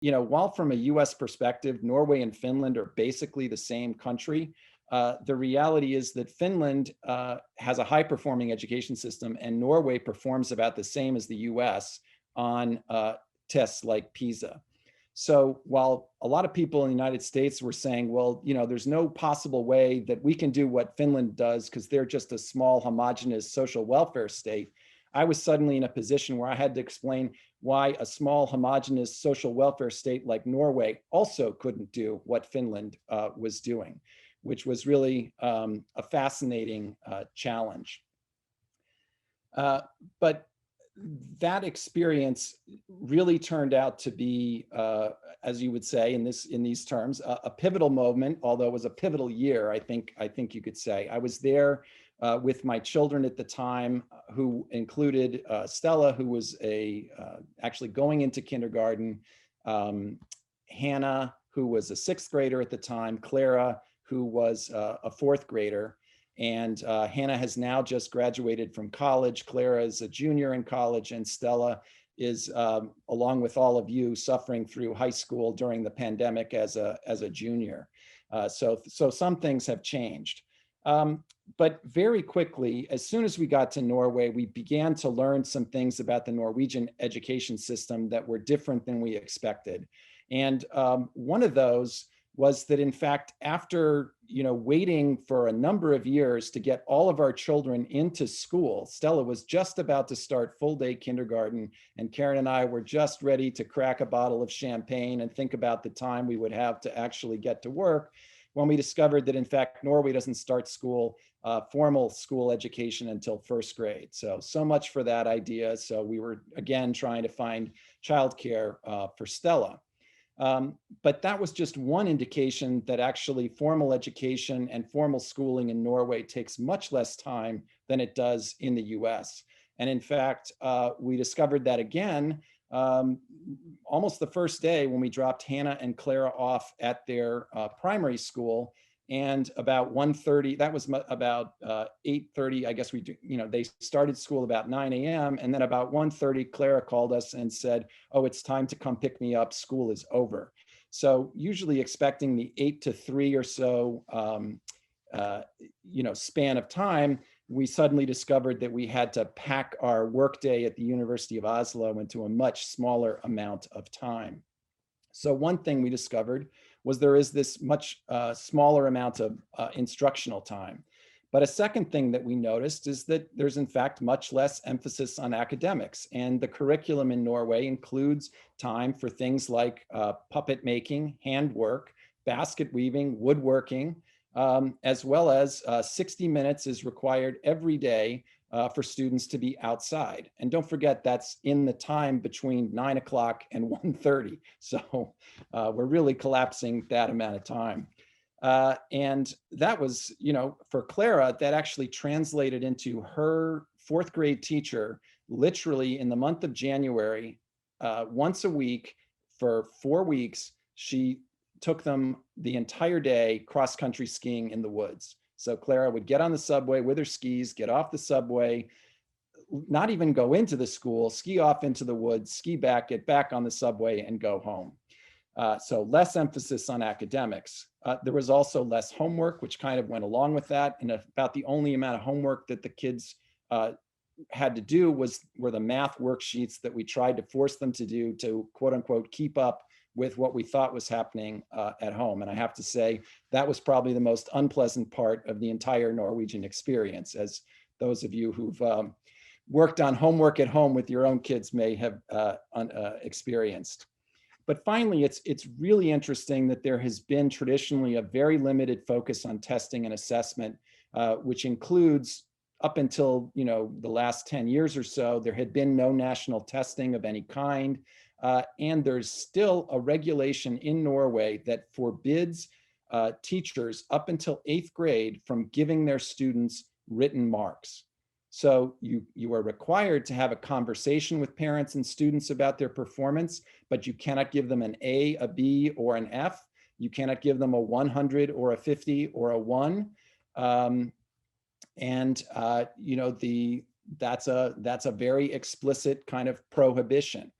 while from a US perspective, Norway and Finland are basically the same country, the reality is that Finland has a high performing education system, and Norway performs about the same as the US on tests like PISA. So while a lot of people in the United States were saying, well, there's no possible way that we can do what Finland does because they're just a small homogenous social welfare state, I was suddenly in a position where I had to explain why a small homogenous social welfare state like Norway also couldn't do what Finland was doing, which was really a fascinating challenge. But that experience really turned out to be, as you would say in these terms, a pivotal moment. Although it was a pivotal year, I think you could say. I was there with my children at the time, who included Stella, who was actually going into kindergarten, Hannah, who was a 6th grader at the time, Clara, who was a 4th grader. And Hannah has now just graduated from college. Clara is a junior in college, and Stella is, along with all of you, suffering through high school during the pandemic as a junior. So some things have changed. But very quickly, as soon as we got to Norway, we began to learn some things about the Norwegian education system that were different than we expected. And one of those was that, in fact, after waiting for a number of years to get all of our children into school, Stella was just about to start full-day kindergarten, and Karen and I were just ready to crack a bottle of champagne and think about the time we would have to actually get to work, when we discovered that, in fact, Norway doesn't start formal school education until 1st grade. So much for that idea. So we were, again, trying to find childcare for Stella. But that was just one indication that actually formal education and formal schooling in Norway takes much less time than it does in the US. And in fact, we discovered that again, almost the first day when we dropped Hannah and Clara off at their primary school. And about 1:30, that was about 8:30, I guess they started school about 9 a.m. And then about 1:30, Clara called us and said, oh, it's time to come pick me up. School is over. So usually expecting the 8 to 3 or so, span of time, we suddenly discovered that we had to pack our workday at the University of Oslo into a much smaller amount of time. So one thing we discovered was there is this much smaller amount of instructional time. But a second thing that we noticed is that there's in fact much less emphasis on academics, and the curriculum in Norway includes time for things like puppet making, handwork, basket weaving, woodworking, as well as 60 minutes is required every day for students to be outside. And don't forget, that's in the time between 9 o'clock and 1:30. So we're really collapsing that amount of time. And that was, for Clara, that actually translated into her 4th grade teacher, literally in the month of January, once a week for 4 weeks, she took them the entire day cross-country skiing in the woods. So Clara would get on the subway with her skis, get off the subway, not even go into the school, ski off into the woods, ski back, get back on the subway, and go home. So less emphasis on academics. There was also less homework, which kind of went along with that. And about the only amount of homework that the kids had to do were the math worksheets that we tried to force them to do to, quote unquote, keep up with what we thought was happening at home. And I have to say, that was probably the most unpleasant part of the entire Norwegian experience, as those of you who've worked on homework at home with your own kids may have experienced. But finally, it's really interesting that there has been traditionally a very limited focus on testing and assessment, which includes, up until the last 10 years or so, there had been no national testing of any kind. And there's still a regulation in Norway that forbids teachers up until 8th grade from giving their students written marks. So you are required to have a conversation with parents and students about their performance, but you cannot give them an A, a B, or an F. You cannot give them a 100 or a 50 or a 1. That's a very explicit kind of prohibition.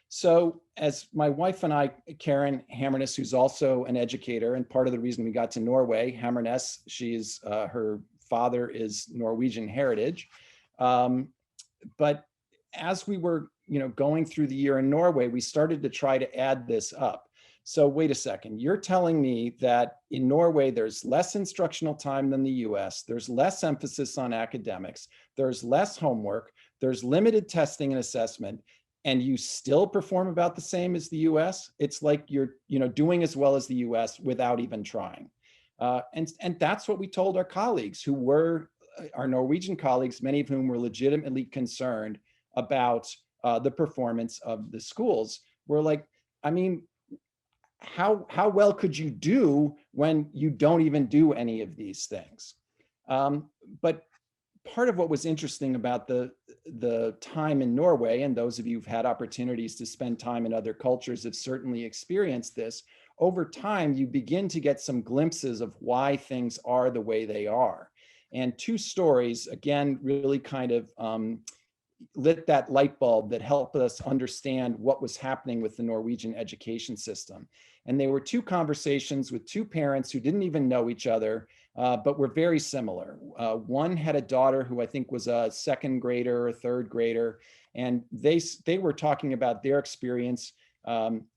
So as my wife and I, Karen Hammernes, who's also an educator, and part of the reason we got to Norway, Hammernes, she's her father is Norwegian heritage. But as we were, going through the year in Norway, we started to try to add this up. So wait a second, you're telling me that in Norway, there's less instructional time than the US, there's less emphasis on academics, there's less homework, there's limited testing and assessment, and you still perform about the same as the US? It's like you're, doing as well as the US without even trying. And that's what we told our colleagues who were our Norwegian colleagues, many of whom were legitimately concerned about the performance of the schools. We're like, I mean, how well could you do when you don't even do any of these things? But part of what was interesting about the time in Norway, and those of you who've had opportunities to spend time in other cultures have certainly experienced this, over time, you begin to get some glimpses of why things are the way they are. And two stories, again, really kind of lit that light bulb that helped us understand what was happening with the Norwegian education system. And they were two conversations with two parents who didn't even know each other, but were very similar. One had a daughter who I think was a second grader or third grader, and they were talking about their experience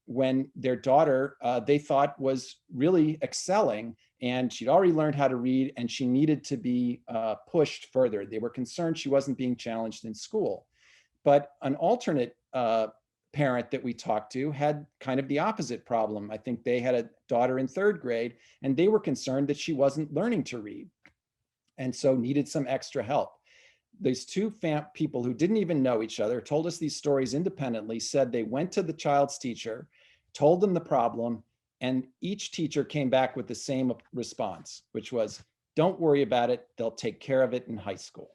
when their daughter they thought was really excelling, and she'd already learned how to read, and she needed to be pushed further. They were concerned she wasn't being challenged in school. But an alternate parent that we talked to had kind of the opposite problem. I think they had a daughter in third grade, and they were concerned that she wasn't learning to read, and so needed some extra help. These two people who didn't even know each other told us these stories independently, said they went to the child's teacher, told them the problem, and each teacher came back with the same response, which was, don't worry about it, they'll take care of it in high school.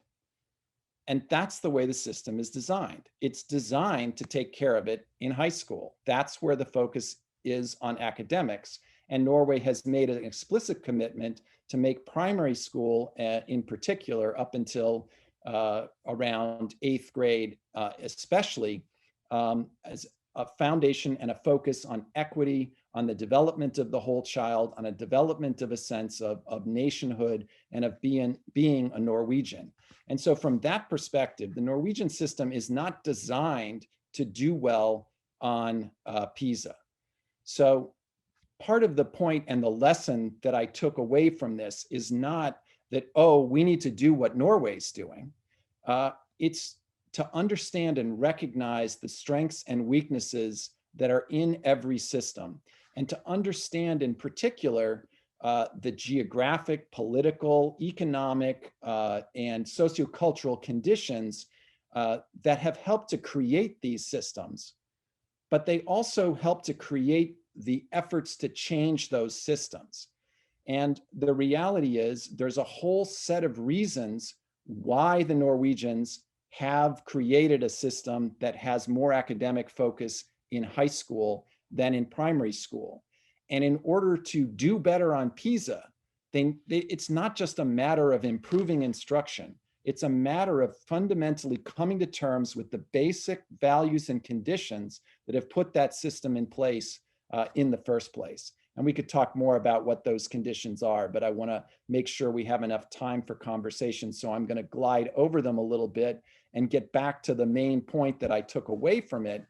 And that's the way the system is designed. It's designed to take care of it in high school. That's where the focus is on academics. And Norway has made an explicit commitment to make primary school in particular, up until around 8th grade, especially, as a foundation and a focus on equity, on the development of the whole child, on a development of a sense of nationhood and of being a Norwegian. And so from that perspective, the Norwegian system is not designed to do well on PISA. So part of the point and the lesson that I took away from this is not that, oh, we need to do what Norway's doing. It's to understand and recognize the strengths and weaknesses that are in every system, and to understand in particular the geographic, political, economic, and sociocultural conditions that have helped to create these systems, but they also help to create the efforts to change those systems. And the reality is there's a whole set of reasons why the Norwegians have created a system that has more academic focus in high school than in primary school. And in order to do better on PISA, it's not just a matter of improving instruction. It's a matter of fundamentally coming to terms with the basic values and conditions that have put that system in place in the first place. And we could talk more about what those conditions are, but I want to make sure we have enough time for conversation. So I'm going to glide over them a little bit and get back to the main point that I took away from it,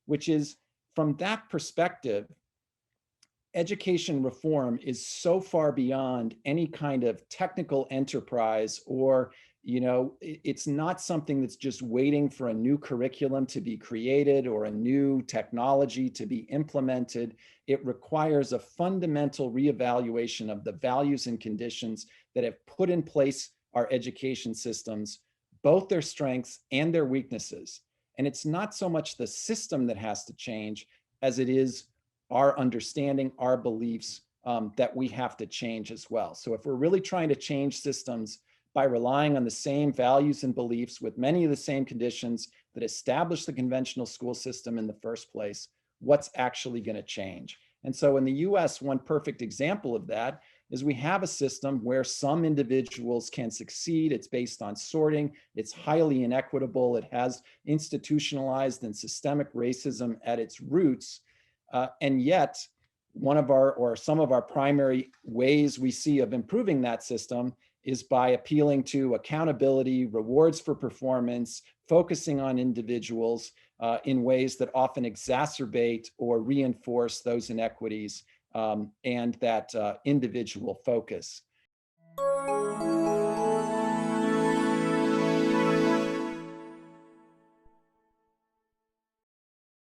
which is, from that perspective, education reform is so far beyond any kind of technical enterprise, or, it's not something that's just waiting for a new curriculum to be created or a new technology to be implemented. It requires a fundamental reevaluation of the values and conditions that have put in place our education systems, both their strengths and their weaknesses. And it's not so much the system that has to change as it is our understanding, our beliefs that we have to change as well. So if we're really trying to change systems by relying on the same values and beliefs with many of the same conditions that established the conventional school system in the first place, what's actually going to change? And so in the US, one perfect example of that is we have a system where some individuals can succeed. It's based on sorting. It's highly inequitable. It has institutionalized and systemic racism at its roots. And yet, one of our, or some of our primary ways we see of improving that system is by appealing to accountability, rewards for performance, focusing on individuals in ways that often exacerbate or reinforce those inequities and that individual focus.